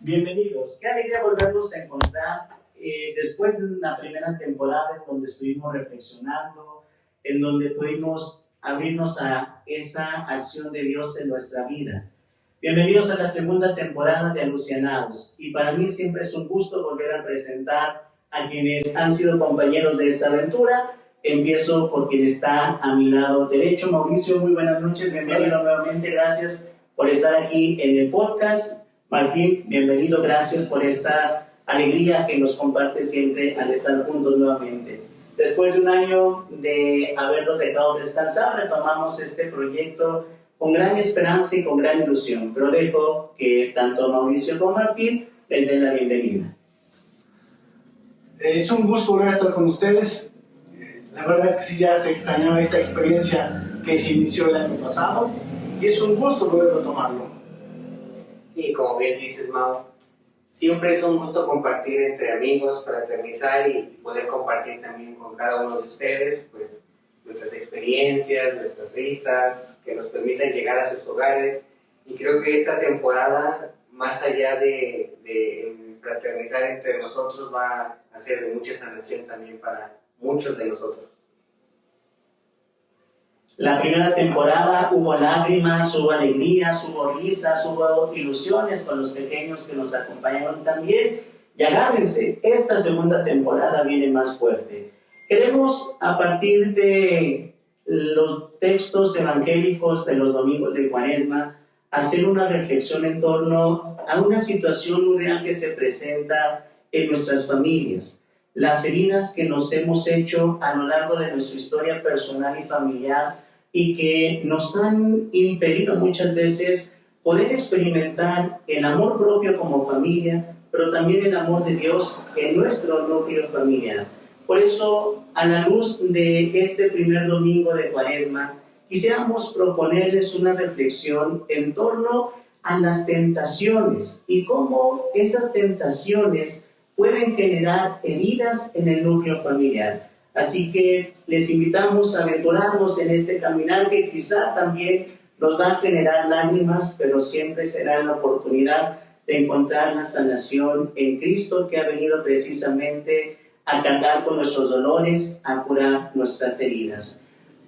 Bienvenidos, qué alegría volvernos a encontrar después de una primera temporada en donde estuvimos reflexionando, en donde pudimos abrirnos a esa acción de Dios en nuestra vida. Bienvenidos a la segunda temporada de Alucianados, y para mí siempre es un gusto volver a presentar a quienes han sido compañeros de esta aventura. Empiezo por quien está a mi lado derecho. Mauricio, muy buenas noches, bienvenido nuevamente, gracias por estar aquí en el podcast. Martín, bienvenido, gracias por esta alegría que nos comparte siempre al estar juntos nuevamente. Después de un año de haberlos dejado descansar, retomamos este proyecto con gran esperanza y con gran ilusión, pero dejo que tanto Mauricio como Martín les den la bienvenida. Es un gusto volver a estar con ustedes. La verdad es que sí, ya se extrañaba esta experiencia que se inició el año pasado y es un gusto poder retomarlo. Sí, como bien dices, Mau, siempre es un gusto compartir entre amigos, fraternizar y poder compartir también con cada uno de ustedes pues, nuestras experiencias, nuestras risas, que nos permitan llegar a sus hogares. Y creo que esta temporada, más allá de fraternizar entre nosotros, va a ser de mucha sanación también para muchos de nosotros. La primera temporada hubo lágrimas, hubo alegrías, hubo risas, hubo ilusiones con los pequeños que nos acompañaron también. Y agárrense, esta segunda temporada viene más fuerte. Queremos, a partir de los textos evangélicos de los domingos de Cuaresma, hacer una reflexión en torno a una situación muy real que se presenta en nuestras familias. Las heridas que nos hemos hecho a lo largo de nuestra historia personal y familiar y que nos han impedido muchas veces poder experimentar el amor propio como familia, pero también el amor de Dios en nuestro núcleo familiar. Por eso, a la luz de este primer domingo de Cuaresma, quisiéramos proponerles una reflexión en torno a las tentaciones y cómo esas tentaciones pueden generar heridas en el núcleo familiar. Así que les invitamos a aventurarnos en este caminar que quizá también nos va a generar lágrimas, pero siempre será la oportunidad de encontrar la sanación en Cristo, que ha venido precisamente a cargar con nuestros dolores, a curar nuestras heridas.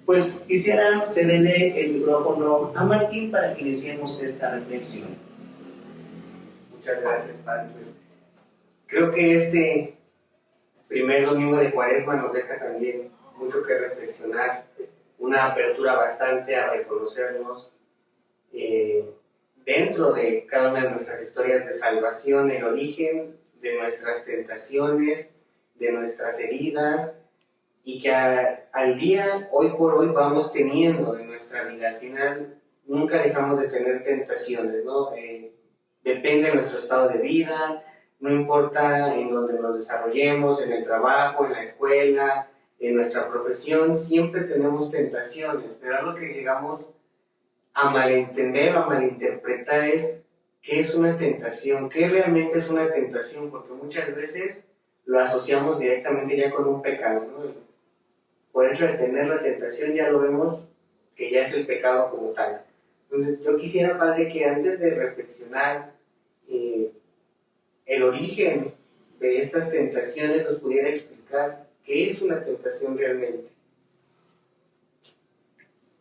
Pues quisiera cederle el micrófono a Martín para que iniciemos esta reflexión. Muchas gracias, Padre. Pues, creo que este primer domingo de Cuaresma nos deja también mucho que reflexionar, una apertura bastante a reconocernos dentro de cada una de nuestras historias de salvación, el origen de nuestras tentaciones, de nuestras heridas, y que al día, hoy por hoy, vamos teniendo en nuestra vida. Al final, nunca dejamos de tener tentaciones, ¿no? Depende de nuestro estado de vida, no importa en donde nos desarrollemos, en el trabajo, en la escuela, en nuestra profesión, siempre tenemos tentaciones, pero algo que llegamos a malentender o a malinterpretar es qué es una tentación, qué realmente es una tentación, porque muchas veces lo asociamos directamente ya con un pecado, ¿no? Por el hecho de tener la tentación ya lo vemos que ya es el pecado como tal. Entonces yo quisiera, Padre, que antes de reflexionar el origen de estas tentaciones nos pudiera explicar qué es una tentación realmente.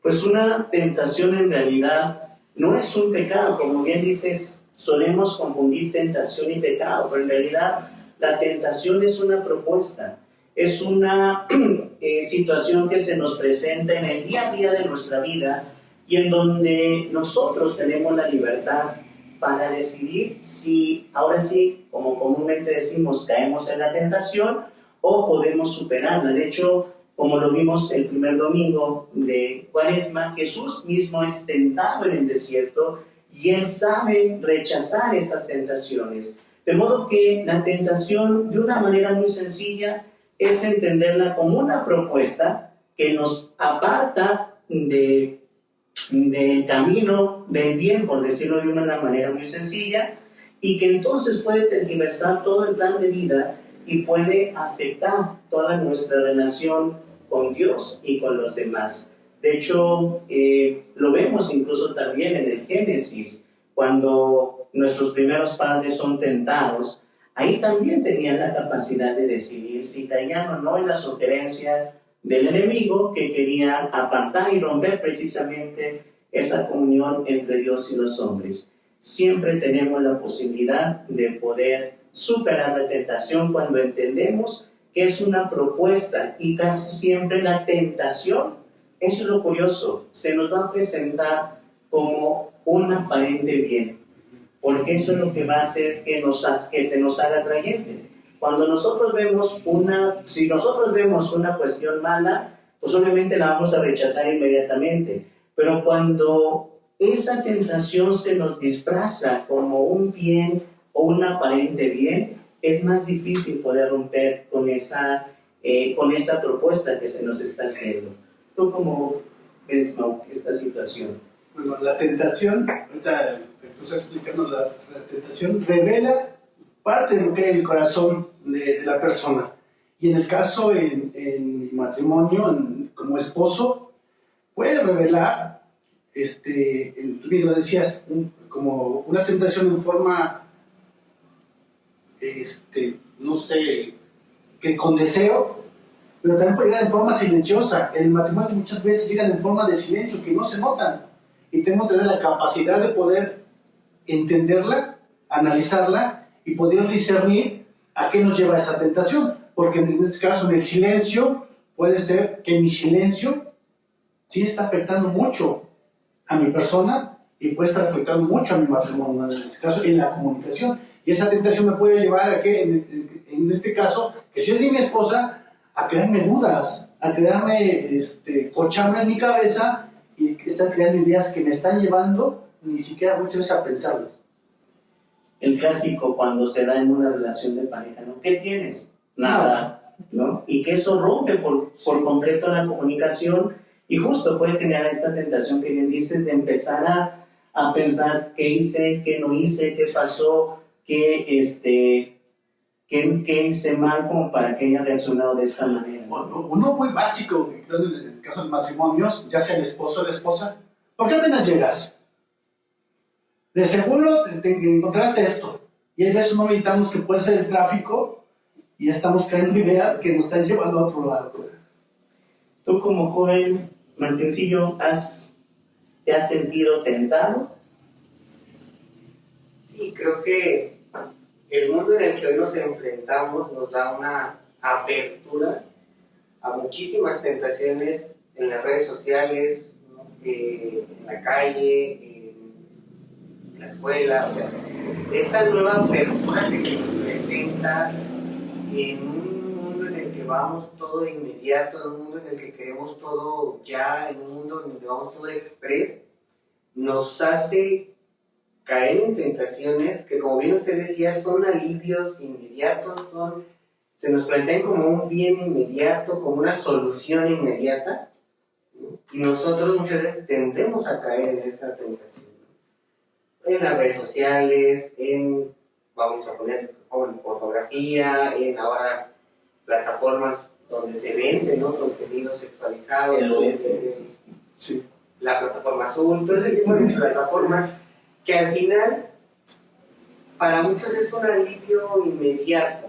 Pues una tentación en realidad no es un pecado, como bien dices, solemos confundir tentación y pecado, pero en realidad la tentación es una propuesta, es una situación que se nos presenta en el día a día de nuestra vida y en donde nosotros tenemos la libertad para decidir si, ahora sí, como comúnmente decimos, caemos en la tentación o podemos superarla. De hecho, como lo vimos el primer domingo de Cuaresma, Jesús mismo es tentado en el desierto y Él sabe rechazar esas tentaciones. De modo que la tentación, de una manera muy sencilla, es entenderla como una propuesta que nos aparta del camino del bien, por decirlo de una manera muy sencilla, y que entonces puede tergiversar todo el plan de vida y puede afectar toda nuestra relación con Dios y con los demás. De hecho, lo vemos incluso también en el Génesis, cuando nuestros primeros padres son tentados, ahí también tenían la capacidad de decidir si caían o no en la sugerencia del enemigo que quería apartar y romper precisamente esa comunión entre Dios y los hombres. Siempre tenemos la posibilidad de poder superar la tentación cuando entendemos que es una propuesta, y casi siempre la tentación, eso es lo curioso, se nos va a presentar como un aparente bien, porque eso es lo que va a hacer que se nos haga atrayente. Cuando nosotros vemos si nosotros vemos una cuestión mala, pues obviamente la vamos a rechazar inmediatamente, pero cuando esa tentación se nos disfraza como un bien o un aparente bien, es más difícil poder romper con esa propuesta que se nos está haciendo. ¿Tú cómo ves, Mau, esta situación? Bueno, la tentación, ahorita tú estás explicando, la tentación revela parte de lo que hay en el corazón de la persona. Y en el caso, en matrimonio, como esposo, puede revelar, tú bien lo decías, como una tentación en forma, no sé, que con deseo, pero también puede llegar en forma silenciosa. En el matrimonio muchas veces llegan en forma de silencio, que no se notan. Y tenemos que tener la capacidad de poder entenderla, analizarla y poder discernir a qué nos lleva esa tentación. Porque en este caso, en el silencio, puede ser que mi silencio sí está afectando mucho a mi persona y puede estar afectando mucho a mi matrimonio, en este caso, en la comunicación. Y esa tentación me puede llevar a que, en este caso, que si es de mi esposa, a crearme dudas, a crearme, cochambre en mi cabeza y estar creando ideas que me están llevando ni siquiera muchas veces a pensarlas. El clásico cuando se da en una relación de pareja, ¿no? ¿Qué tienes? Nada, ¿no? Y que eso rompe por completo la comunicación y justo puede generar esta tentación que bien dices de empezar a pensar qué hice, qué no hice, qué pasó, qué hice mal como para que haya reaccionado de esta manera. Uno muy básico, creo, en el caso de matrimonios, ya sea el esposo o la esposa, ¿por qué apenas llegas? De seguro te encontraste esto. Y a veces no meditamos que puede ser el tráfico y estamos creando ideas que nos están llevando a otro lado. Tú como joven, Martincillo, ¿te has sentido tentado? Sí, creo que el mundo en el que hoy nos enfrentamos nos da una apertura a muchísimas tentaciones en las redes sociales, ¿no? En la calle, en la escuela. O sea, esta nueva apertura que se nos presenta en un mundo en el que vamos todo de inmediato, en un mundo en el que queremos todo ya, en un mundo en el que vamos todo express, nos hace caer en tentaciones que, como bien usted decía, son alivios inmediatos, se nos plantean como un bien inmediato, como una solución inmediata, ¿no? Y nosotros muchas veces tendemos a caer en esta tentación, ¿no? En las redes sociales, vamos a poner en pornografía, en ahora plataformas donde se vende, ¿no? Contenido sexualizado, Sí. La plataforma azul, todo ese tipo de plataformas que al final para muchos es un alivio inmediato,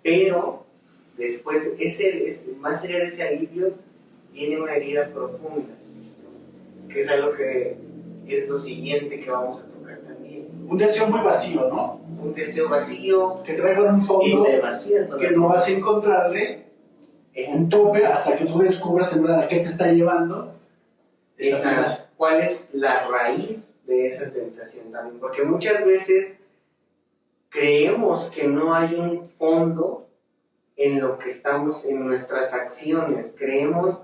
pero después más allá de ese alivio viene una herida profunda, que es algo que es lo siguiente que vamos a tocar también. Un deseo muy vacío, ¿no? Un deseo vacío Que te va a llevar un fondo que no vas a encontrarle un tope hasta que tú descubras en verdad a qué te está llevando. ¿Cuál es la raíz de esa tentación también? Porque muchas veces creemos que no hay un fondo en lo que estamos, en nuestras acciones. Creemos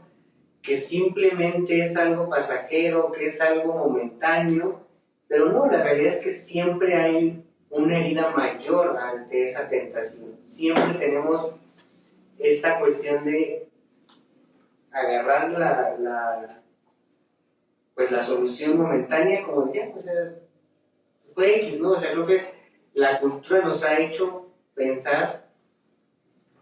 que simplemente es algo pasajero, que es algo momentáneo, pero no, la realidad es que siempre hay una herida mayor ante esa tentación. Siempre tenemos esta cuestión de agarrar la solución momentánea, como ya, o sea, fue X, ¿no? O sea, creo que la cultura nos ha hecho pensar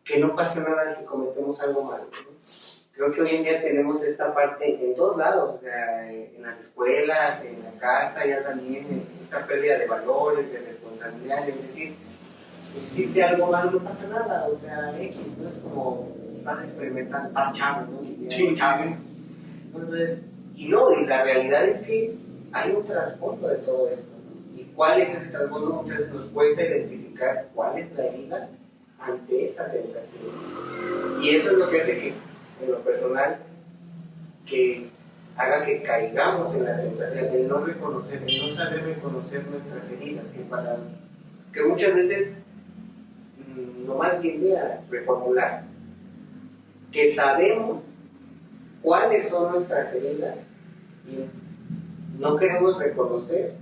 que no pasa nada si cometemos algo malo, ¿no? creo que hoy en día tenemos esta parte en todos lados, o sea, en las escuelas, en la casa, ya también, esta pérdida de valores, de responsabilidad, es decir, pues hiciste algo mal, no pasa nada, o sea, X, no es como vas a experimentar, parchamos, ¿no? Sí, Entonces, y no, y la realidad es que hay un trasfondo de todo esto. ¿Y cuál es ese trasfondo? Muchas veces nos cuesta identificar cuál es la herida ante esa tentación. Y eso es lo que hace que, en lo personal, que haga que caigamos en la tentación, el no reconocer, el no saber reconocer nuestras heridas, que muchas veces nomás tiende a reformular, que sabemos cuáles son nuestras heridas y no queremos reconocer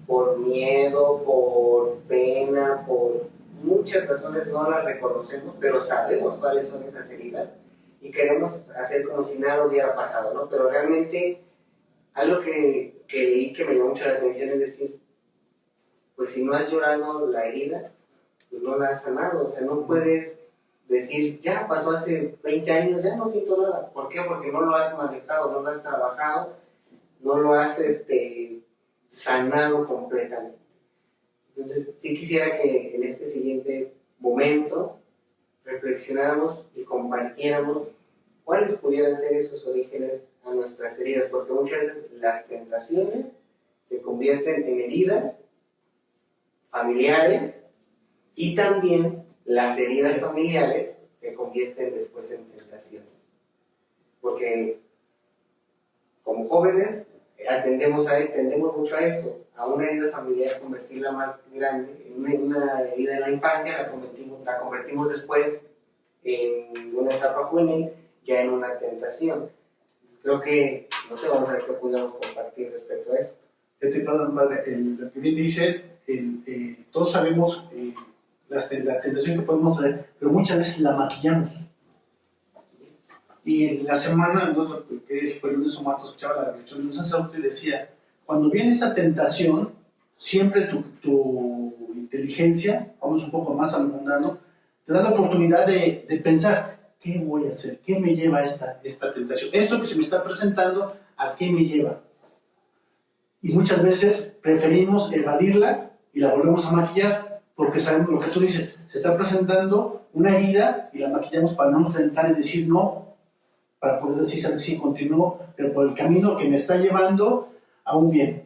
por miedo, por pena, por muchas razones no las reconocemos, pero sabemos cuáles son esas heridas y queremos hacer como si nada hubiera pasado, ¿no? Pero realmente algo que leí que me llamó mucho la atención es decir, pues si no has llorado la herida, pues no la has sanado, o sea, no puedes decir, ya pasó hace 20 años, ya no siento nada. ¿Por qué? Porque no lo has manejado, no lo has trabajado, no lo has sanado completamente. Entonces, sí quisiera que en este siguiente momento reflexionáramos y compartiéramos cuáles pudieran ser esos orígenes a nuestras heridas, porque muchas veces las tentaciones se convierten en heridas familiares y también las heridas familiares se convierten después en tentaciones. Porque como jóvenes tendemos mucho a eso, a una herida familiar convertirla más grande, en una herida de la infancia la convertimos después en una etapa juvenil, ya en una tentación. Creo que, no sé, vamos a ver qué podemos compartir respecto a esto. Lo que bien dices, todos sabemos la tentación que podemos tener, pero muchas veces la maquillamos. Y en la semana, no sé qué fue el lunes o martes, escuchaba la reflexión de un sacerdote y decía, cuando viene esa tentación, siempre tu inteligencia, vamos un poco más al mundano, te da la oportunidad de pensar, ¿qué voy a hacer? ¿Qué me lleva a esta tentación? Esto que se me está presentando, ¿a qué me lleva? Y muchas veces preferimos evadirla y la volvemos a maquillar, porque sabemos lo que tú dices, se está presentando una herida y la maquillamos para no enfrentar y decir no, para poder decir sí, continúo, pero por el camino que me está llevando a un bien.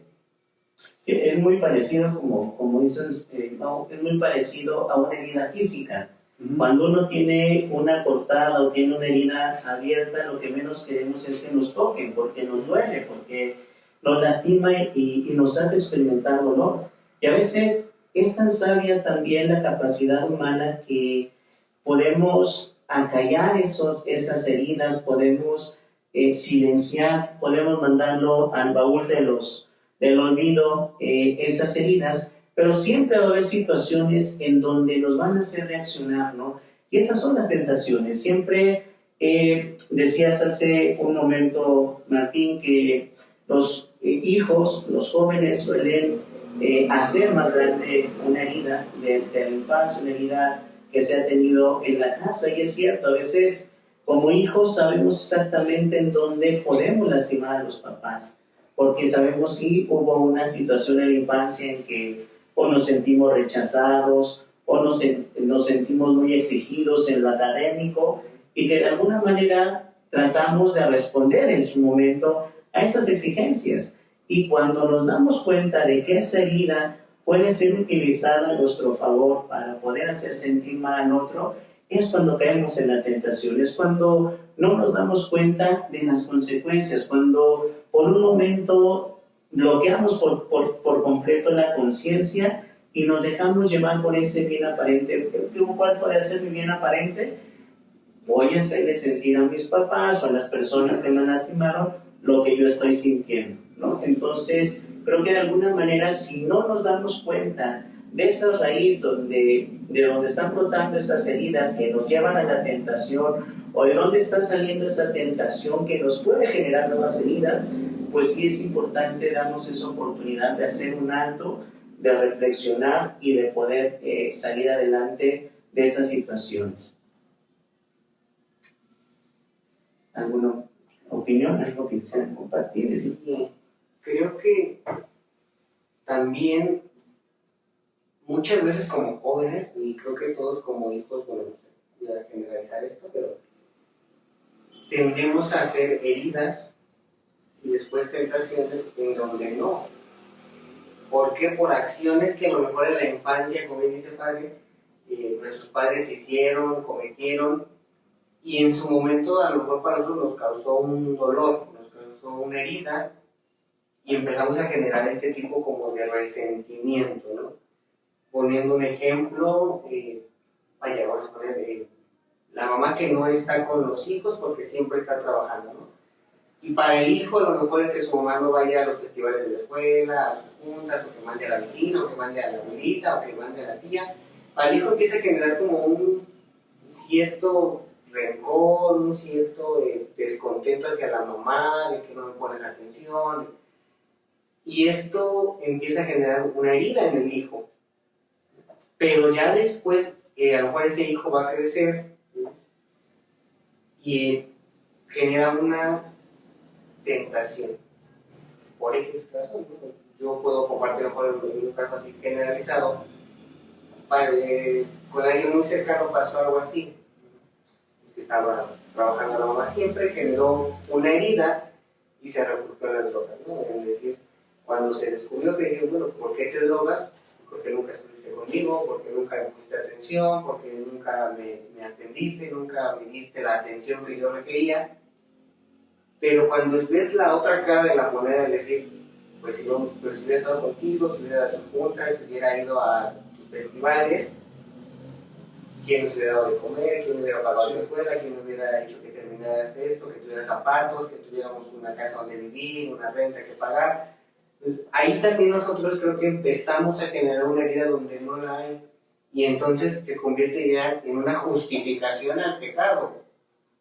Sí, es muy parecido, como dices, no, es muy parecido a una herida física. Cuando uno tiene una cortada o tiene una herida abierta, lo que menos queremos es que nos toquen, porque nos duele, porque nos lastima y nos hace experimentar dolor. Y a veces es tan sabia también la capacidad humana que podemos acallar esas heridas, podemos silenciar, podemos mandarlo al baúl del olvido, esas heridas, pero siempre va a haber situaciones en donde nos van a hacer reaccionar, ¿no? Y esas son las tentaciones. Siempre decías hace un momento, Martín, que los hijos, los jóvenes suelen hacer más grande una herida de la infancia, una herida que se ha tenido en la casa, y es cierto, a veces como hijos sabemos exactamente en dónde podemos lastimar a los papás, porque sabemos si hubo una situación en la infancia en que o nos sentimos rechazados o nos sentimos muy exigidos en lo académico y que de alguna manera tratamos de responder en su momento a esas exigencias. Y cuando nos damos cuenta de que esa herida puede ser utilizada a nuestro favor para poder hacer sentir mal al otro, es cuando caemos en la tentación, es cuando no nos damos cuenta de las consecuencias, cuando por un momento bloqueamos por completo la conciencia y nos dejamos llevar por ese bien aparente. ¿Cuál puede ser mi bien aparente? Voy a hacerle sentir a mis papás o a las personas que me lastimaron lo que yo estoy sintiendo, ¿no? Entonces, creo que de alguna manera, si no nos damos cuenta de esa raíz de donde están brotando esas heridas que nos llevan a la tentación, o de dónde está saliendo esa tentación que nos puede generar nuevas heridas, pues sí es importante darnos esa oportunidad de hacer un alto, de reflexionar y de poder salir adelante de esas situaciones. ¿Alguna opinión? ¿Algo que quisieran compartir? Sí, creo que también muchas veces como jóvenes, y creo que todos como hijos, bueno, no sé, voy a generalizar esto, pero tendemos a hacer heridas y después tentaciones en donde no. ¿Por qué? Por acciones que a lo mejor en la infancia, como dice el padre, nuestros padres hicieron, cometieron, y en su momento a lo mejor para nosotros nos causó un dolor, nos causó una herida, y empezamos a generar este tipo como de resentimiento, ¿no? Poniendo un ejemplo, vaya, vamos a poner la mamá que no está con los hijos porque siempre está trabajando, ¿no? Y para el hijo, a lo mejor el que su mamá no vaya a los festivales de la escuela, a sus juntas, o que mande a la vecina, o que mande a la abuelita, o que mande a la tía, para el hijo empieza a generar como un cierto rencor, un cierto descontento hacia la mamá, de que no me ponen atención. Y esto empieza a generar una herida en el hijo. Pero ya después, a lo mejor ese hijo va a crecer y genera una tentación. Por X caso, ¿no? Yo puedo compartir en un caso así generalizado. Con alguien muy cercano pasó algo así. Estaba trabajando la mamá siempre, generó una herida y se refugió en las drogas, ¿no? Es decir, cuando se descubrió que dije, bueno, ¿por qué te drogas? Porque nunca estuviste conmigo, porque nunca me pusiste atención, porque nunca me atendiste, nunca me diste la atención que yo requería. Pero cuando ves la otra cara de la moneda, es decir, pues si hubiera estado contigo, si hubiera dado tus juntas, si hubiera ido a tus festivales, ¿quién nos hubiera dado de comer? ¿Quién hubiera pagado la escuela? ¿Quién hubiera hecho que terminaras esto? Que tuvieras zapatos, que tuviéramos una casa donde vivir, una renta que pagar. Entonces, ahí también nosotros creo que empezamos a generar una herida donde no la hay. Y entonces se convierte ya en una justificación al pecado.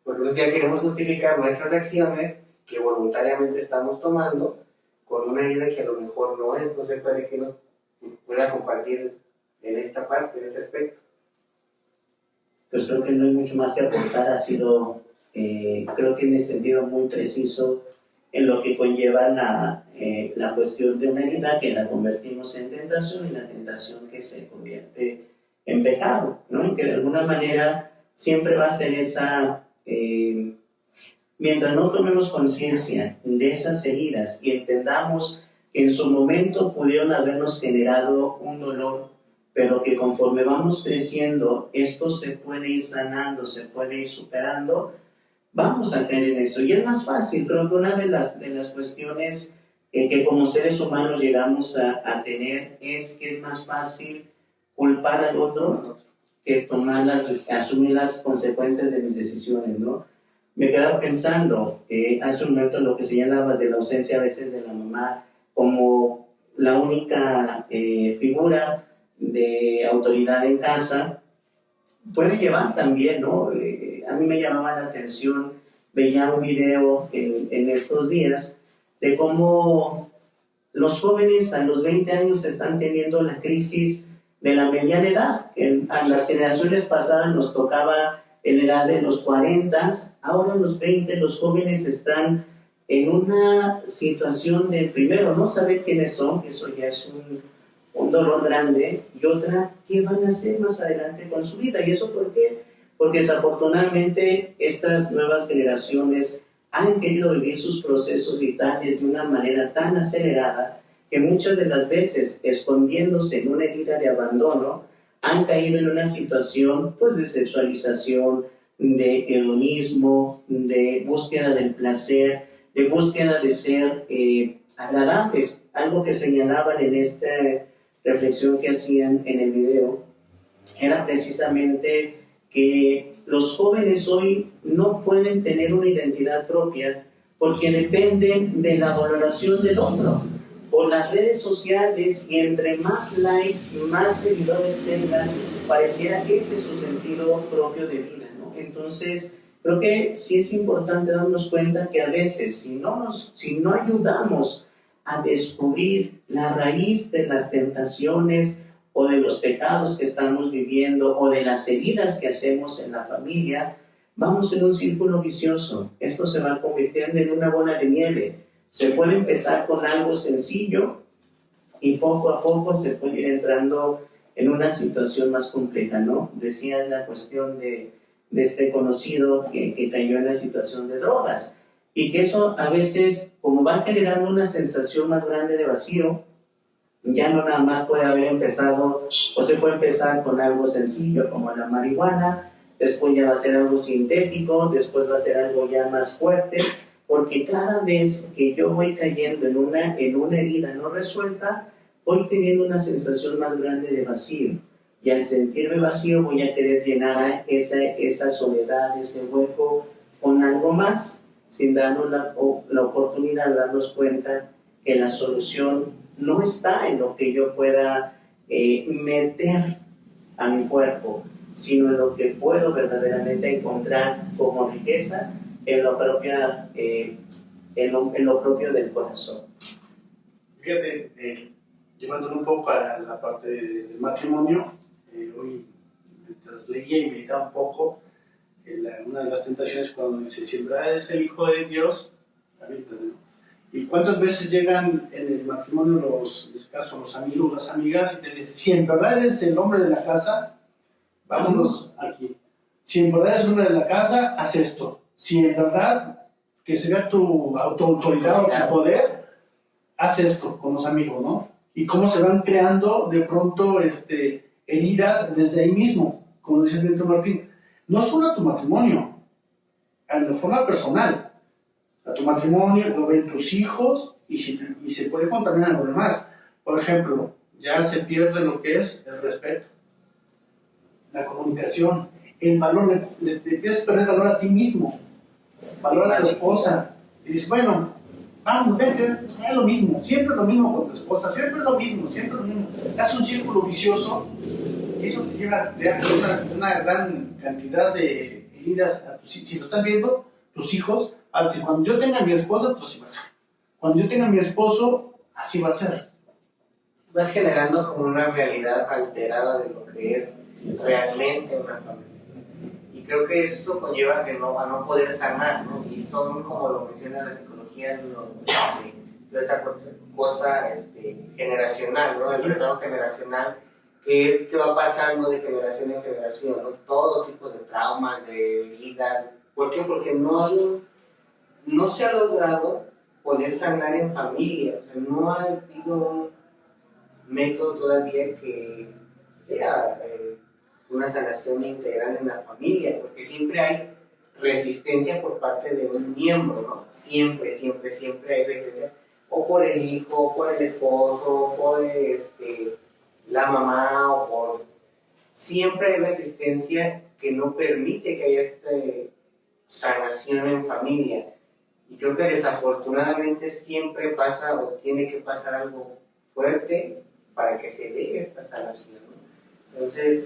Porque entonces ya queremos justificar nuestras acciones que voluntariamente estamos tomando con una herida que a lo mejor no es. No sé, padre, que nos pueda compartir en esta parte, en este aspecto. Pues creo que no hay mucho más que aportar. Ha sido, creo que en ese sentido, muy preciso en lo que conlleva la cuestión de una herida que la convertimos en tentación y la tentación que se convierte en pecado, ¿no? Que de alguna manera siempre va a ser esa... mientras no tomemos conciencia de esas heridas y entendamos que en su momento pudieron habernos generado un dolor, pero que conforme vamos creciendo, esto se puede ir sanando, se puede ir superando, vamos a caer en eso. Y es más fácil, creo que una de las cuestiones que como seres humanos llegamos a tener es que es más fácil culpar al otro que asumir las consecuencias de mis decisiones, ¿no? Me quedaba pensando hace un momento lo que señalabas de la ausencia a veces de la mamá como la única figura de autoridad en casa, puede llevar también, ¿no? A mí me llamaba la atención, veía un video en estos días de cómo los jóvenes a los 20 años están teniendo la crisis de la mediana edad. A las generaciones pasadas nos tocaba en la edad de los 40, ahora a los 20 los jóvenes están en una situación de, primero, no saber quiénes son, que eso ya es un dolor grande, y otra, ¿qué van a hacer más adelante con su vida? ¿Y eso por qué? Porque desafortunadamente estas nuevas generaciones han querido vivir sus procesos vitales de una manera tan acelerada que muchas de las veces, escondiéndose en una herida de abandono, han caído en una situación pues, de sexualización, de hedonismo, de búsqueda del placer, de búsqueda de ser agradables. Algo que señalaban en esta reflexión que hacían en el video era precisamente que los jóvenes hoy no pueden tener una identidad propia porque dependen de la valoración del otro por las redes sociales, y entre más likes y más seguidores tengan, pareciera que ese es su sentido propio de vida, ¿no? Entonces, creo que sí es importante darnos cuenta que a veces, si no ayudamos a descubrir la raíz de las tentaciones o de los pecados que estamos viviendo o de las heridas que hacemos en la familia, vamos en un círculo vicioso. Esto se va convirtiendo en una bola de nieve. Se puede empezar con algo sencillo y poco a poco se puede ir entrando en una situación más compleja, ¿no? Decía la cuestión de este conocido que cayó en la situación de drogas y que eso a veces, como va generando una sensación más grande de vacío, ya no nada más puede haber empezado, o se puede empezar con algo sencillo como la marihuana, después ya va a ser algo sintético, después va a ser algo ya más fuerte, porque cada vez que yo voy cayendo en una herida no resuelta, voy teniendo una sensación más grande de vacío. Y al sentirme vacío voy a querer llenar esa soledad, ese hueco con algo más, sin darnos la oportunidad de darnos cuenta que la solución no está en lo que yo pueda meter a mi cuerpo, sino en lo que puedo verdaderamente encontrar como riqueza en lo propio del corazón. Fíjate, llevándolo un poco a la parte del matrimonio, hoy mientras leía y meditaba un poco, una de las tentaciones cuando dice, si en verdad es el Hijo de Dios, avíntale, ¿no? ¿Y cuántas veces llegan en el matrimonio los amigos, las amigas, y te dicen, si en verdad eres el hombre de la casa, vámonos aquí. Si en verdad eres el hombre de la casa, haz esto. Si en verdad que se vea tu autoridad o tu poder, haz esto con los amigos, ¿no? Y cómo se van creando de pronto heridas desde ahí mismo, como dice Benito Martín. No solo a tu matrimonio, en la forma personal. A tu matrimonio lo ven tus hijos y se puede contaminar lo demás. Por ejemplo, ya se pierde lo que es el respeto, la comunicación, el valor, le empiezas a perder valor a ti mismo, valor a tu esposa. Y dices, bueno, vamos, vente, es lo mismo, siempre lo mismo con tu esposa, siempre lo mismo, siempre lo mismo. Se hace un círculo vicioso y eso te lleva a crear una gran cantidad de heridas a tus hijos. Si lo están viendo, tus hijos, cuando yo tenga a mi esposa, pues así va a ser. Cuando yo tenga a mi esposo, así va a ser. Vas generando como una realidad alterada de lo que es realmente una familia. Y creo que esto conlleva a no poder sanar, ¿no? Y son, como lo menciona la psicología, toda esa cosa generacional, ¿no? El retorno generacional, que es que va pasando de generación en generación, ¿no? Todo tipo de traumas, de heridas. ¿Por qué? Porque no se ha logrado poder sanar en familia. O sea, no ha habido un método todavía que sea una sanación integral en la familia, porque siempre hay resistencia por parte de un miembro, ¿no? Siempre hay resistencia, o por el hijo, o por el esposo, o por la mamá, o por... Siempre hay resistencia que no permite que haya sanación en familia. Y creo que desafortunadamente siempre pasa o tiene que pasar algo fuerte para que se dé esta sanación, ¿no? Entonces,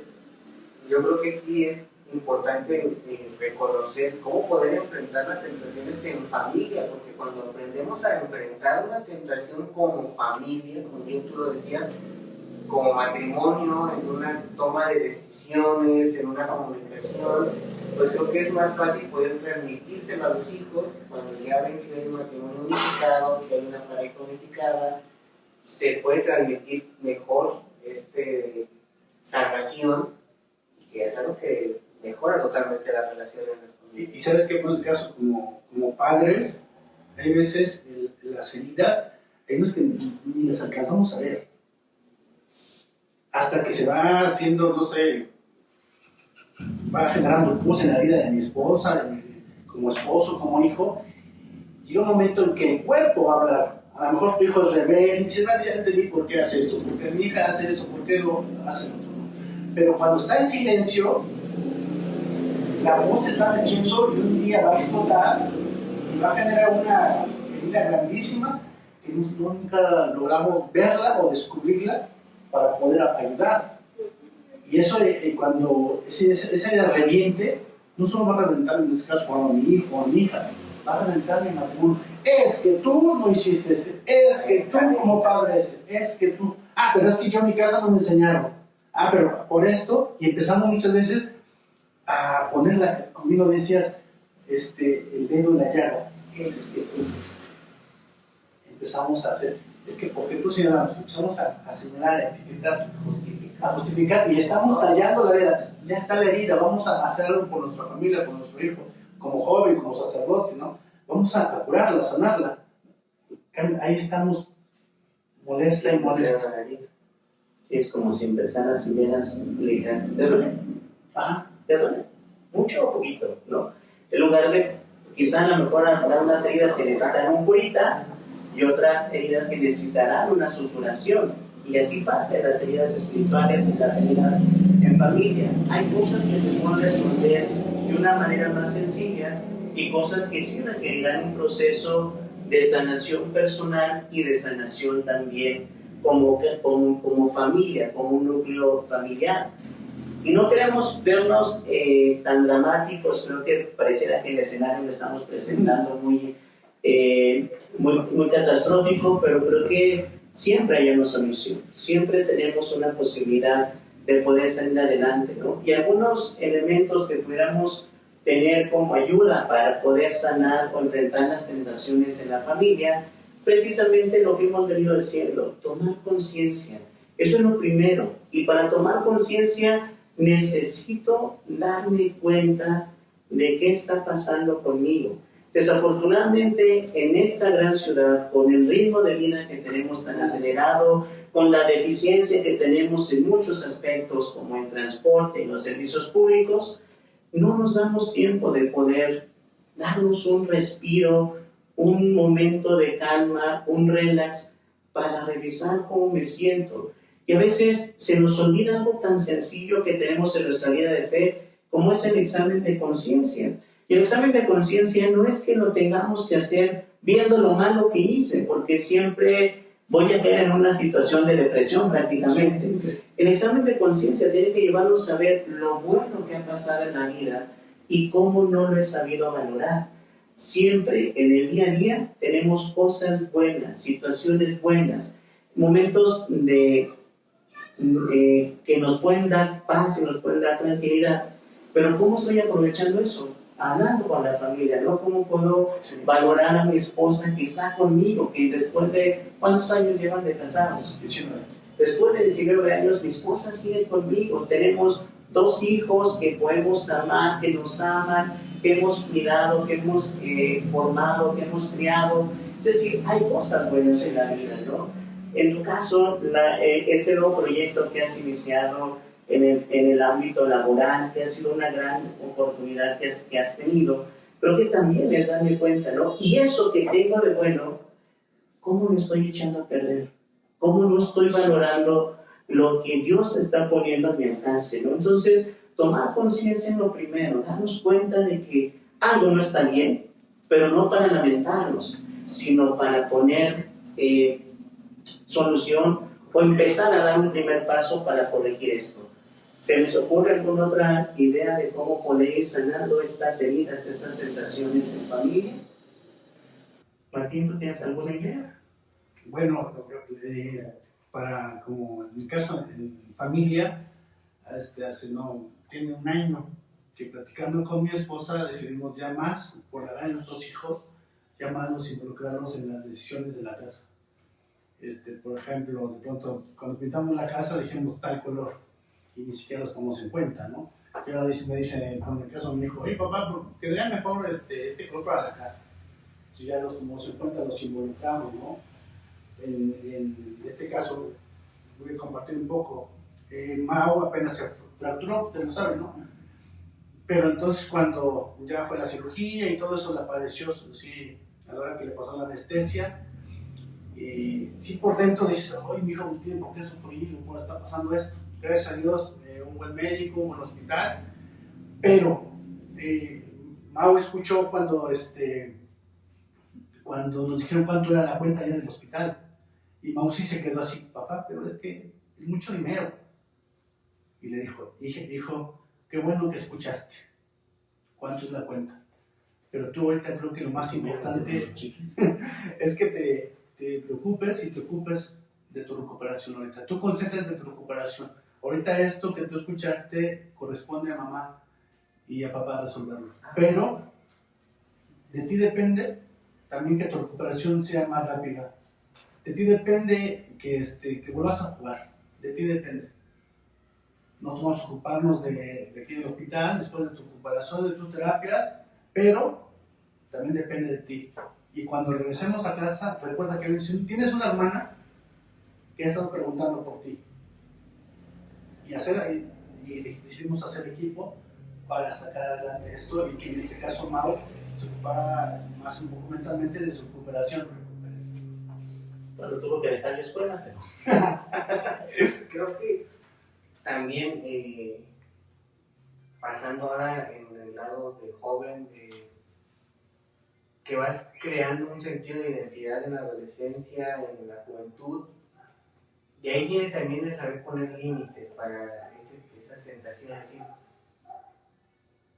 yo creo que aquí es importante reconocer cómo poder enfrentar las tentaciones en familia, porque cuando aprendemos a enfrentar una tentación como familia, como bien tú lo decías, como matrimonio, en una toma de decisiones, en una comunicación, pues creo que es más fácil poder transmitírselo a los hijos cuando ya ven que hay un matrimonio unificado, que hay una pareja unificada, se puede transmitir mejor sanación, y que es algo que mejora totalmente la relación en las familias. Y sabes que, por el caso, como padres, hay veces las heridas, hay unos que ni las alcanzamos a ver. Hasta que se va haciendo, no sé, va generando pus en la vida de mi esposa, como esposo, como hijo. Llega un momento en que el cuerpo va a hablar. A lo mejor tu hijo es rebelde y dice, ya entendí por qué hace esto, por qué mi hija hace esto, por qué lo hace lo otro. Pero cuando está en silencio, la voz se está metiendo y un día va a explotar y va a generar una herida grandísima que nunca logramos verla o descubrirla para poder ayudar. Y eso, cuando esa herida reviente, no solo va a reventar en este caso a mi hijo o a mi hija, va a reventar mi matrimonio. Es que tú no hiciste es que tú como padre es que tú, pero es que yo en mi casa no me enseñaron, pero por esto, y empezamos muchas veces a ponerla, a mí lo decías, el dedo en la llaga, es que tú empezamos a hacer, es que porque tú señalamos, empezamos a señalar, a etiquetar, a justificar, y estamos tallando la herida, ya está la herida, vamos a hacer algo por nuestra familia, por nuestro hijo, como joven, como sacerdote, ¿no? Vamos a curarla, a sanarla. Ahí estamos, molesta y molesta. Es como si empezaras y vieras, le dijeras, ¿te duele? Ajá. ¿Te duele? Mucho o poquito, ¿no? En lugar de, quizá a lo mejor habrá unas heridas que necesitan un curita y otras heridas que necesitarán una suturación. Y así pasa en las heridas espirituales, en las heridas en familia. Hay cosas que se pueden resolver de una manera más sencilla y cosas que sí requerirán un proceso de sanación personal y de sanación también como familia, como un núcleo familiar. Y no queremos vernos tan dramáticos, creo que pareciera que el escenario lo estamos presentando muy catastrófico, pero creo que siempre hay una solución, siempre tenemos una posibilidad de poder salir adelante, ¿no? Y algunos elementos que pudiéramos tener como ayuda para poder sanar o enfrentar las tentaciones en la familia, precisamente lo que hemos venido diciendo, tomar conciencia. Eso es lo primero. Y para tomar conciencia necesito darme cuenta de qué está pasando conmigo. Desafortunadamente, en esta gran ciudad, con el ritmo de vida que tenemos tan acelerado, con la deficiencia que tenemos en muchos aspectos, como en transporte y los servicios públicos, no nos damos tiempo de poder darnos un respiro, un momento de calma, un relax, para revisar cómo me siento. Y a veces se nos olvida algo tan sencillo que tenemos en nuestra vida de fe, como es el examen de conciencia. Y el examen de conciencia no es que lo tengamos que hacer viendo lo malo que hice, porque siempre voy a caer en una situación de depresión prácticamente. El examen de conciencia tiene que llevarnos a ver lo bueno que ha pasado en la vida y cómo no lo he sabido valorar. Siempre en el día a día tenemos cosas buenas, situaciones buenas, momentos que nos pueden dar paz y nos pueden dar tranquilidad. Pero ¿cómo estoy aprovechando eso? Hablando con la familia, ¿no? ¿Cómo puedo valorar a mi esposa que está conmigo, que después de, ¿cuántos años llevan de casados? 19. Después de 19 años, mi esposa sigue conmigo. Tenemos 2 hijos que podemos amar, que nos aman, que hemos cuidado, que hemos formado, que hemos criado. Es decir, hay cosas buenas en la vida, ¿no? En tu caso, este nuevo proyecto que has iniciado en el ámbito laboral, que ha sido una gran oportunidad que has tenido, creo que también es darme cuenta, ¿no? Y eso que tengo de bueno, ¿cómo lo estoy echando a perder? ¿Cómo no estoy valorando lo que Dios está poniendo a mi alcance, ¿no? Entonces, tomar conciencia en lo primero, darnos cuenta de que algo no está bien, pero no para lamentarnos, sino para poner solución o empezar a dar un primer paso para corregir esto. ¿Se les ocurre alguna otra idea de cómo poder ir sanando estas heridas, estas tentaciones en familia? Martín, ¿tú tienes alguna idea? Bueno, como en mi caso, en familia, tiene un año que platicando con mi esposa decidimos ya más, por la edad de nuestros hijos, ya más nos involucrarnos en las decisiones de la casa. Por ejemplo, de pronto, cuando pintamos la casa dijimos tal color y ni siquiera los tomamos en cuenta, ¿no? Y ahora me dice, con el caso de mi hijo, oye papá, quedaría mejor este color para la casa. Entonces ya los tomamos en cuenta, los involucramos, ¿no? En este caso, voy a compartir un poco. Mau apenas se fracturó, usted lo sabe, ¿no? Pero entonces cuando ya fue la cirugía y todo eso la padeció, sí, a la hora que le pasó la anestesia, sí por dentro dices, oye, mi hijo no tiene por qué sufrir, no puede estar pasando esto. Gracias a Dios, un buen médico, un buen hospital, pero Mau escuchó cuando nos dijeron cuánto era la cuenta ya del hospital, y Mau sí se quedó así, papá, pero es que es mucho dinero. Y le dijo, hijo, qué bueno que escuchaste, ¿cuánto es la cuenta? Pero tú ahorita creo que lo más importante es que te preocupes y te ocupes de tu recuperación ahorita. Tú concéntrate en tu recuperación. Ahorita esto que tú escuchaste corresponde a mamá y a papá resolverlo. Pero de ti depende también que tu recuperación sea más rápida. De ti depende que vuelvas a jugar. De ti depende. Nosotros vamos a ocuparnos de aquí del hospital, después de tu recuperación, de tus terapias, pero también depende de ti. Y cuando regresemos a casa, recuerda que si tienes una hermana que ha estado preguntando por ti. Y decidimos hacer equipo para sacar adelante esto y que en este caso Mau se ocupara más un poco mentalmente de su recuperación. Bueno, tuvo que dejar la escuela, pero... Creo que también pasando ahora en el lado de joven, que vas creando un sentido de identidad en la adolescencia, en la juventud, y ahí viene también el saber poner límites para esas tentaciones, es decir,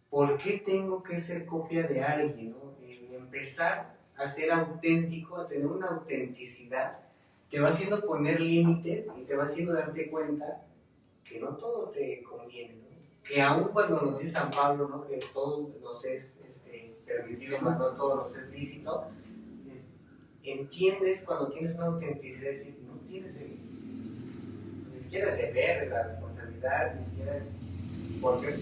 ¿por qué tengo que ser copia de alguien? ¿No? Empezar a ser auténtico, a tener una autenticidad, te va haciendo poner límites y te va haciendo darte cuenta que no todo te conviene, ¿no? Que aun cuando nos dice San Pablo, ¿no? Que todo nos es permitido, mas no todo nos es lícito, entiendes cuando tienes una autenticidad, es decir, no tienes ni siquiera el deber, la responsabilidad, ni siquiera por qué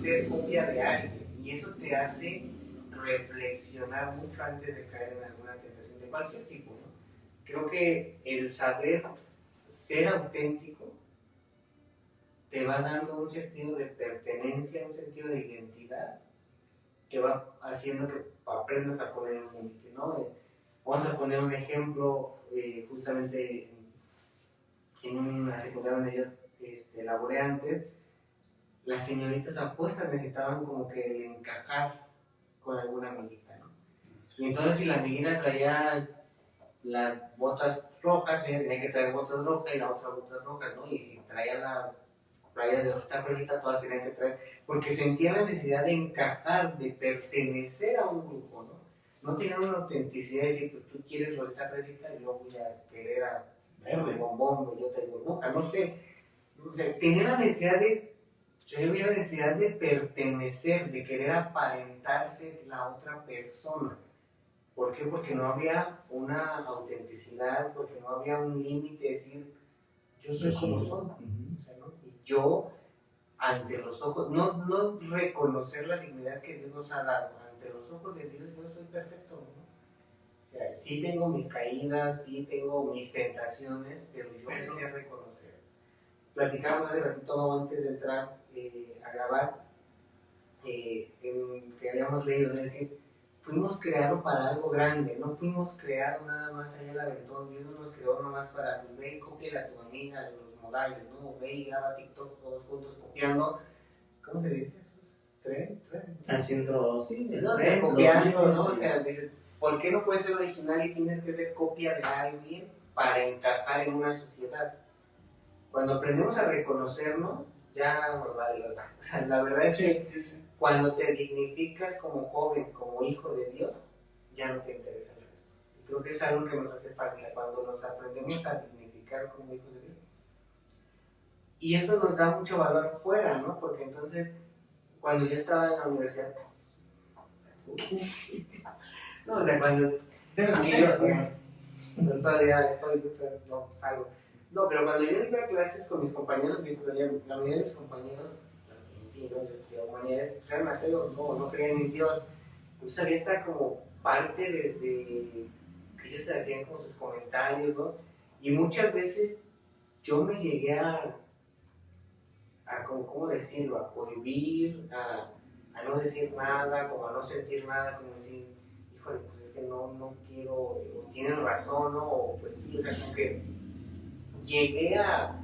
ser copia de alguien, y eso te hace reflexionar mucho antes de caer en alguna tentación de cualquier tipo, ¿no? Creo que el saber ser auténtico te va dando un sentido de pertenencia, un sentido de identidad, que va haciendo que aprendas a poner un límite, ¿no? Vamos a poner un ejemplo, justamente en una secundaria donde yo laboré antes, las señoritas a fuerzas necesitaban como que el encajar con alguna amiguita, ¿no? Y entonces si la amiguita traía las botas rojas, ella tenía que traer botas rojas y la otra botas rojas, ¿no? Y si traía la playa de Rosita Fresita, todas tenían que traer, porque sentían la necesidad de encajar, de pertenecer a un grupo, ¿no? No tenían una autenticidad de decir, pues tú quieres Rosita Fresita, yo voy a querer a Verde. Bombón, yo tengo burbuja, no sé. O sea, tenía la necesidad yo vi la necesidad de pertenecer, de querer aparentarse la otra persona. ¿Por qué? Porque no había una autenticidad, porque no había un límite de decir, yo soy como soy. O sea, ¿no? Y yo, ante los ojos, no reconocer la dignidad que Dios nos ha dado, ante los ojos de Dios yo soy perfecto, ¿no? O sea, sí tengo mis caídas, sí tengo mis tentaciones, pero yo me sé reconocer. Platicábamos hace ratito antes de entrar a grabar, que habíamos leído, es decir, fuimos creados para algo grande, no fuimos creados nada más allá del aventón. Dios no nos creó nada más para, pues, ve y copia a tu amiga los modales, ¿no? Ve y graba TikTok todos juntos copiando, ¿cómo se dice eso? ¿Tren? Haciendo, sí, No, o sea, copiando, ¿no? O sea, dices, ¿por qué no puedes ser original y tienes que ser copia de alguien para encajar en una sociedad? Cuando aprendemos a reconocernos, ya nos vale lo demás. O sea, la verdad es que cuando te dignificas como joven, como hijo de Dios, ya no te interesa el resto. Y creo que es algo que nos hace falta cuando nos aprendemos a dignificar como hijos de Dios. Y eso nos da mucho valor fuera, ¿no? Porque entonces, cuando yo estaba en la universidad, no, o sea, cuando todavía estoy, no, salgo. No, pero cuando yo iba a clases con mis compañeros, la mayoría de mis compañeros, en fin, ¿no? Yo estudiaba humanidades, pues eran ateos, no creían en Dios. Entonces había esta como parte de que ellos se hacían como sus comentarios, ¿no? Y muchas veces yo me llegué a ¿cómo decirlo? A cohibir, a no decir nada, como a no sentir nada, como decir, híjole, pues es que no quiero, o tienen razón, ¿no? O pues sí, o sea, como que llegué a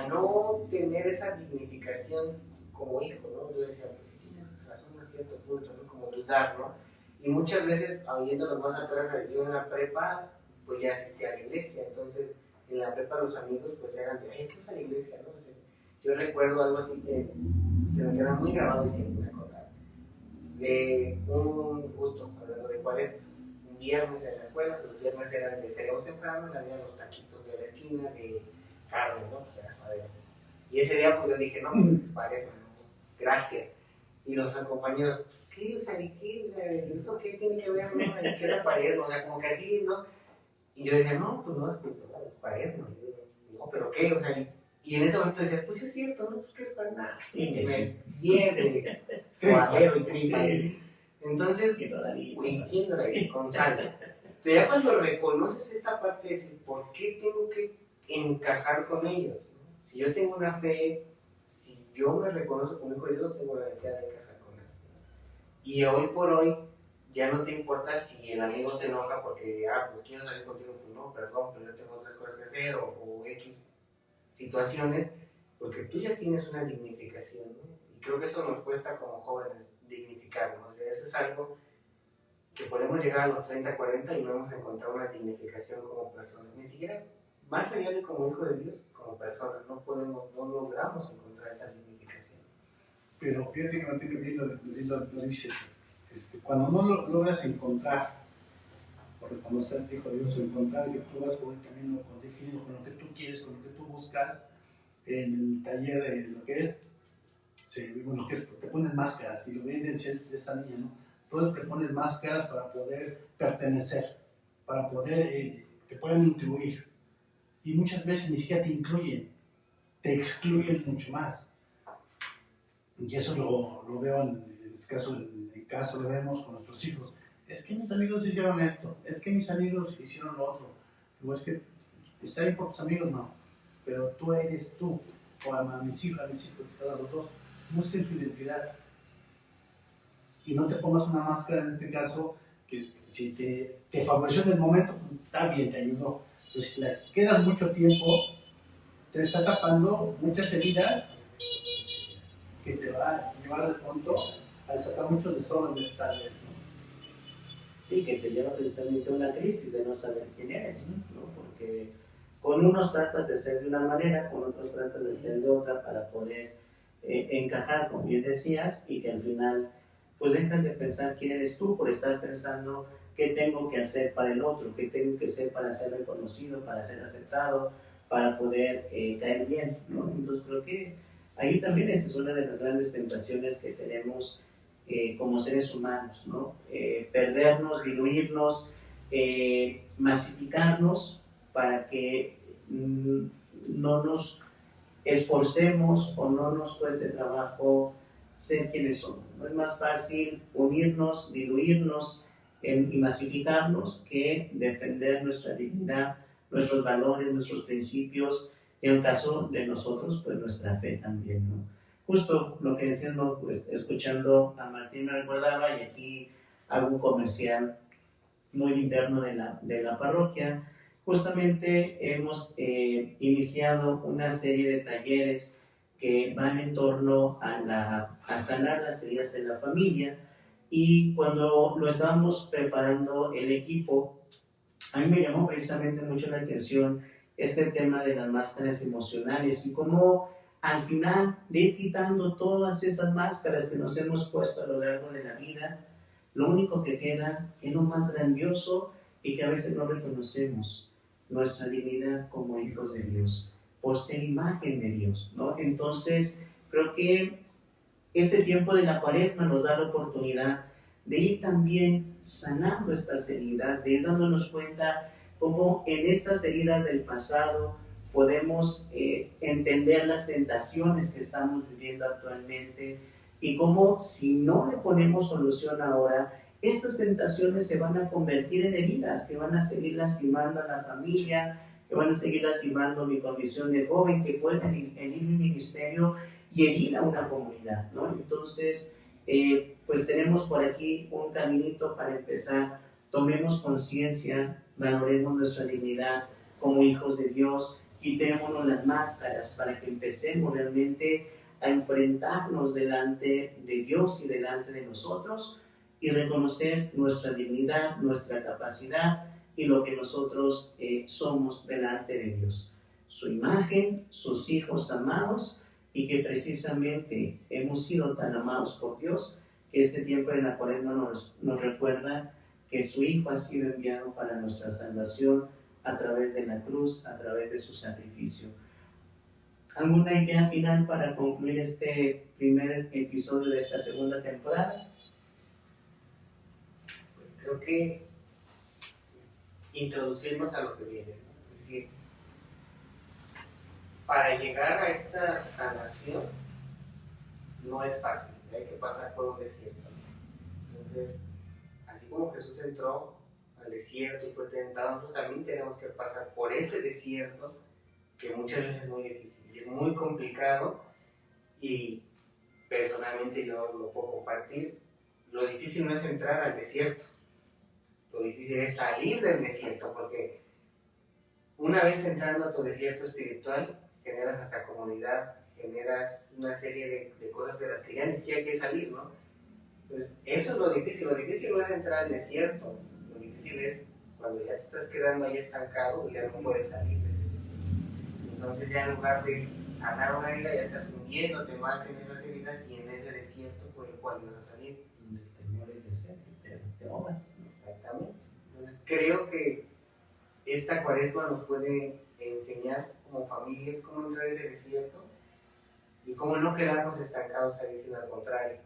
no tener esa dignificación como hijo, ¿no? Yo decía, pues sí tienes razón a cierto punto, ¿no? Como dudar, ¿no? Y muchas veces, oyéndonos más atrás, yo en la prepa, pues ya asistí a la iglesia, entonces en la prepa los amigos pues eran de, ay, ¿qué es a la iglesia, no? O sea, yo recuerdo algo así que se me queda muy grabado y siempre me acordaba. Justo, hablando de cuál es, un viernes en la escuela, los viernes eran de cereos temprano, había los taquitos de la esquina de carne, ¿no? Pues era suadero. Y ese día pues yo dije, no, pues les parece, ¿no? Gracias. Y los compañeros, ¿qué? O sea, ¿y qué? O sea, ¿eso qué tiene que ver, no? O sea, ¿qué es la cuaresma? O sea, como que así, ¿no? Y yo decía, no, pues no, es que la cuaresma. No, ¿pero qué? O sea, y en ese momento decía, pues sí es cierto, ¿no? Pues que es para nada. Sí, sí. 10 de suadero y tripa. Sí. Entonces, Y todavía. entiendo con salsa. Pero ya cuando reconoces esta parte de decir, ¿por qué tengo que encajar con ellos? ¿No? Si yo tengo una fe, si yo me reconozco como hijo de Dios, tengo la necesidad de encajar con él. Y hoy por hoy, ya no te importa si el amigo se enoja porque, pues quiero salir contigo, pues no, perdón, pero yo tengo otras cosas que hacer, o X situaciones, porque tú ya tienes una dignificación, ¿no? Y creo que eso nos cuesta como jóvenes, dignificarnos. O sea, eso es algo que podemos llegar a los 30, 40 y no hemos encontrado una dignificación como personas, ni siquiera más allá de como hijo de Dios, como personas, no logramos encontrar esa dignificación. Pero fíjate que Martín lo dice, cuando no lo logras encontrar, o reconocerte hijo de Dios, o encontrar que tú vas por un camino definido con lo que tú quieres, con lo que tú buscas, en el taller, lo que es, te pones máscaras, y lo ven de esta niña, ¿no? Tú te pones máscaras para poder pertenecer, para poder, te puedan incluir, y muchas veces ni siquiera te incluyen, te excluyen mucho más. Y eso lo veo en este caso, en casa lo vemos con nuestros hijos. Es que mis amigos hicieron esto, es que mis amigos hicieron lo otro. Digo, es que está bien por tus amigos, no, pero tú eres tú, o a mis hijos, a los dos, busquen su identidad. Y no te pongas una máscara en este caso, que si te favoreció en el momento, pues, está bien, te ayudó. Pero si la quedas mucho tiempo, te está tapando muchas heridas que te va a llevar de pronto a desatar muchos desórdenes tales, ¿no? Sí, que te lleva precisamente a una crisis de no saber quién eres, ¿no? Porque con unos tratas de ser de una manera, con otros tratas de ser de otra para poder encajar, como bien decías, y que al final pues dejas de pensar quién eres tú por estar pensando qué tengo que hacer para el otro, qué tengo que hacer para ser reconocido, para ser aceptado, para poder caer bien, ¿no? Entonces creo que ahí también esa es una de las grandes tentaciones que tenemos como seres humanos, ¿no? Perdernos, diluirnos, masificarnos para que no nos esforcemos o no nos cueste trabajo ser quienes somos. No es más fácil unirnos, diluirnos y masificarnos que defender nuestra dignidad, nuestros valores, nuestros principios, y en el caso de nosotros, pues nuestra fe también, ¿no? Justo lo que decían, ¿no? Pues, escuchando a Martín me recordaba, y aquí hago un comercial muy interno de la parroquia. Justamente hemos iniciado una serie de talleres que van en torno a sanar las heridas en la familia, y cuando lo estábamos preparando el equipo, a mí me llamó precisamente mucho la atención este tema de las máscaras emocionales y cómo al final de ir quitando todas esas máscaras que nos hemos puesto a lo largo de la vida, lo único que queda es lo más grandioso y que a veces no reconocemos, nuestra dignidad como hijos de Dios, por ser imagen de Dios, ¿no? Entonces, creo que este tiempo de la Cuaresma nos da la oportunidad de ir también sanando estas heridas, de ir dándonos cuenta cómo en estas heridas del pasado podemos entender las tentaciones que estamos viviendo actualmente, y cómo si no le ponemos solución ahora, estas tentaciones se van a convertir en heridas que van a seguir lastimando a la familia, que van a seguir lastimando mi condición de joven, que pueden herir mi ministerio y herir a una comunidad, ¿no? Entonces, pues tenemos por aquí un caminito para empezar. Tomemos conciencia, valoremos nuestra dignidad como hijos de Dios, quitémonos las máscaras para que empecemos realmente a enfrentarnos delante de Dios y delante de nosotros, y reconocer nuestra dignidad, nuestra capacidad y lo que nosotros somos delante de Dios. Su imagen, sus hijos amados, y que precisamente hemos sido tan amados por Dios que este tiempo de la Cuaresma nos recuerda que su Hijo ha sido enviado para nuestra salvación a través de la cruz, a través de su sacrificio. ¿Alguna idea final para concluir este primer episodio de esta segunda temporada? Pues creo que introducirnos a lo que viene, ¿no? Es decir, para llegar a esta sanación no es fácil, hay que pasar por un desierto. Entonces, así como Jesús entró al desierto y fue tentado, nosotros también tenemos que pasar por ese desierto que muchas veces es muy difícil y es muy complicado, y personalmente yo lo puedo compartir. Lo difícil no es entrar al desierto, lo difícil es salir del desierto, porque una vez entrando a tu desierto espiritual generas hasta comodidad, generas una serie de cosas de las que ya ni siquiera quieres salir, ¿no? Pues eso es lo difícil no es entrar al desierto, lo difícil es cuando ya te estás quedando ahí estancado y ya no puedes salir de ese desierto. Entonces ya en lugar de sanar una herida, ya estás hundiéndote más en esas heridas y en ese desierto por el cual vas a salir. Donde te mueres de sed, te ahogas. Exactamente. Entonces, creo que esta cuaresma nos puede enseñar como familias cómo entrar a ese desierto y cómo no quedarnos estancados ahí, sino al contrario,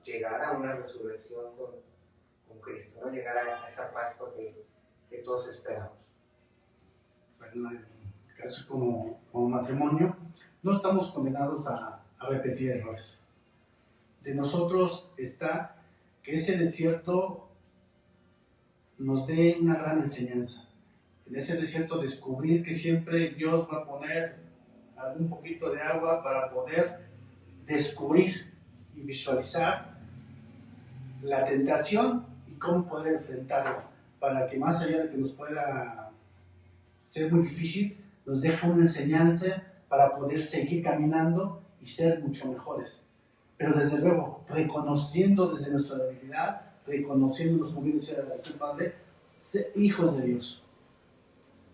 llegar a una resurrección con Cristo, ¿no? Llegar a esa Pascua que todos esperamos. Bueno, en el caso como matrimonio, no estamos condenados a repetir errores. De nosotros está que ese desierto nos dé una gran enseñanza. En ese desierto descubrir que siempre Dios va a poner algún poquito de agua para poder descubrir y visualizar la tentación y cómo poder enfrentarla, para que más allá de que nos pueda ser muy difícil, nos deje una enseñanza para poder seguir caminando y ser mucho mejores. Pero desde luego, reconociendo desde nuestra debilidad, reconociéndonos, como bien decía el Padre, ser hijos de Dios.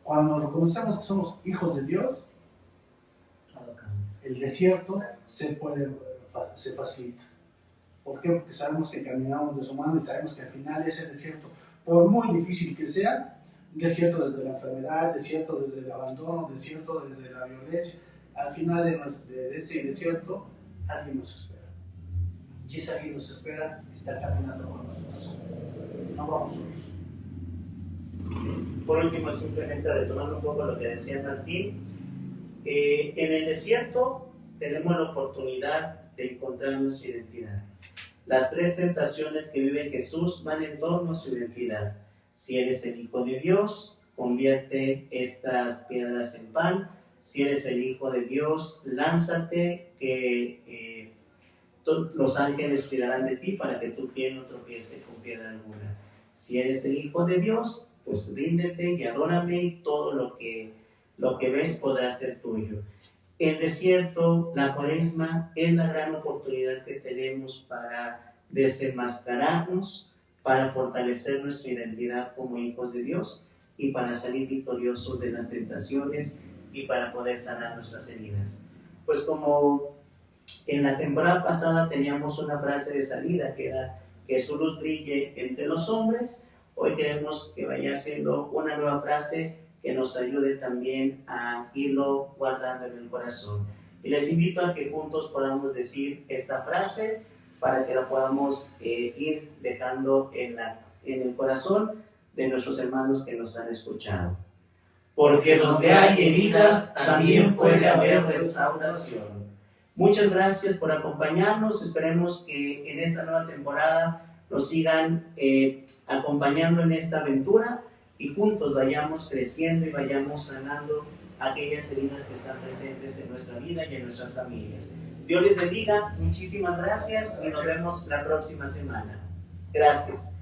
Cuando reconocemos que somos hijos de Dios, el desierto se facilita. ¿Por qué? Porque sabemos que caminamos de su mano y sabemos que al final ese desierto, por muy difícil que sea, desierto desde la enfermedad, desierto desde el abandono, desierto desde la violencia, al final de ese desierto alguien nos espera. Y ese alguien nos espera, está caminando con nosotros. No vamos solos. Por último, simplemente retomando un poco lo que decía Martín, en el desierto tenemos la oportunidad de encontrar nuestra identidad. Las tres tentaciones que vive Jesús van en torno a su identidad. Si eres el Hijo de Dios, convierte estas piedras en pan. Si eres el Hijo de Dios, lánzate, que los ángeles cuidarán de ti para que tu pie no tropiece con piedra alguna. Si eres el Hijo de Dios, pues ríndete y adórame, y todo lo que ves podrá ser tuyo. El desierto, la cuaresma, es la gran oportunidad que tenemos para desenmascararnos, para fortalecer nuestra identidad como hijos de Dios y para salir victoriosos de las tentaciones y para poder sanar nuestras heridas. Pues como en la temporada pasada teníamos una frase de salida que era que su luz brille entre los hombres, hoy queremos que vaya siendo una nueva frase que nos ayude también a irlo guardando en el corazón. Y les invito a que juntos podamos decir esta frase para que la podamos ir dejando en el corazón de nuestros hermanos que nos han escuchado. Porque donde hay heridas también puede haber restauración. Muchas gracias por acompañarnos. Esperemos que en esta nueva temporada nos sigan acompañando en esta aventura y juntos vayamos creciendo y vayamos sanando aquellas heridas que están presentes en nuestra vida y en nuestras familias. Dios les bendiga, muchísimas gracias y nos vemos la próxima semana. Gracias.